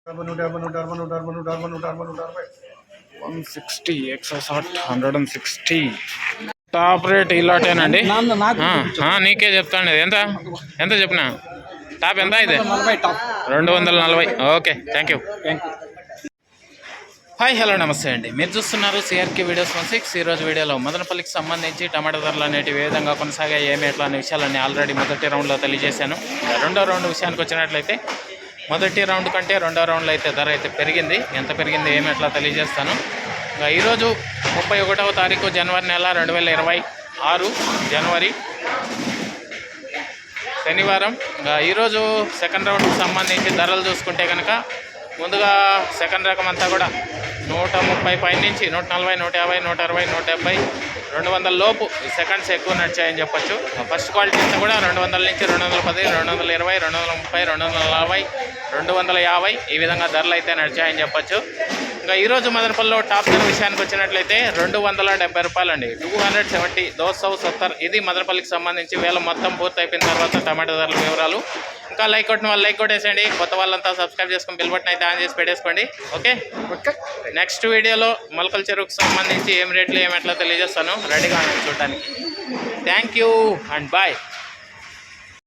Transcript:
160 160 160 top rate ఇలాటేనండి. నీకే చెప్తాండి. ఎంత ఎంత చెప్పినా టాప్ ఎంత ఇది? 240. Okay, thank you. Hi, hello, నమస్తే అండి. మీరు చూస్తున్నారు సిఆర్కే వీడియోస్ 16. ఈరోజు వీడియోలో మదనపల్లికి సంబంధించి టమాటా ధరలు అనేటివి ఏ విధంగా కొనసాగాయి, ఏమి ఎట్లా అనే విషయాలన్నీ ఆల్రెడీ మొదటి రౌండ్లో తెలియజేశాను. రెండో రౌండ్ విషయానికి వచ్చినట్లయితే మొదటి రౌండ్ కంటే రెండో రౌండ్లో అయితే ధర అయితే పెరిగింది. ఎంత పెరిగింది, ఏమి ఎట్లా తెలియజేస్తాను. ఈరోజు 31వ తారీఖు జనవరి నెల 2026 జనవరి శనివారం. ఈరోజు సెకండ్ రౌండ్కి సంబంధించి ధరలు చూసుకుంటే కనుక ముందుగా సెకండ్ రకం అంతా కూడా 130 పైనుంచి 140, 150, 160, 170, 200 లోపు ఈ సెకండ్స్ ఎక్కువ నడిచాయని చెప్పొచ్చు. ఫస్ట్ క్వాలిటీ అంతా కూడా 200 నుంచి 210, 220, 230, 240, 250 ఈ విధంగా ధరలు అయితే నడిచాయని చెప్పొచ్చు. ఇంకా ఈరోజు మదనపల్లిలో టాప్ ధర విషయానికి వచ్చినట్లయితే 270 రూపాయలు అండి. 270, 270. ఇది మదనపల్లికి సంబంధించి వేల మొత్తం పూర్తి అయిపోయిన తర్వాత టమాటా ధరల వివరాలు. ఇంకా లైక్ కొట్టిన వాళ్ళు లైక్ కొట్టేసేయండి. కొత్త వాళ్ళంతా సబ్స్క్రైబ్ చేసుకుని బిల్ బటన్ అయితే ఆన్ చేసి పెట్టేసుకోండి. ఓకే, నెక్స్ట్ వీడియోలో మొలకల చెరువుకు సంబంధించి ఏం రేట్లు ఏమెట్లా తెలియజేస్తాను. రెడీగా చూడడానికి. Thank you and bye.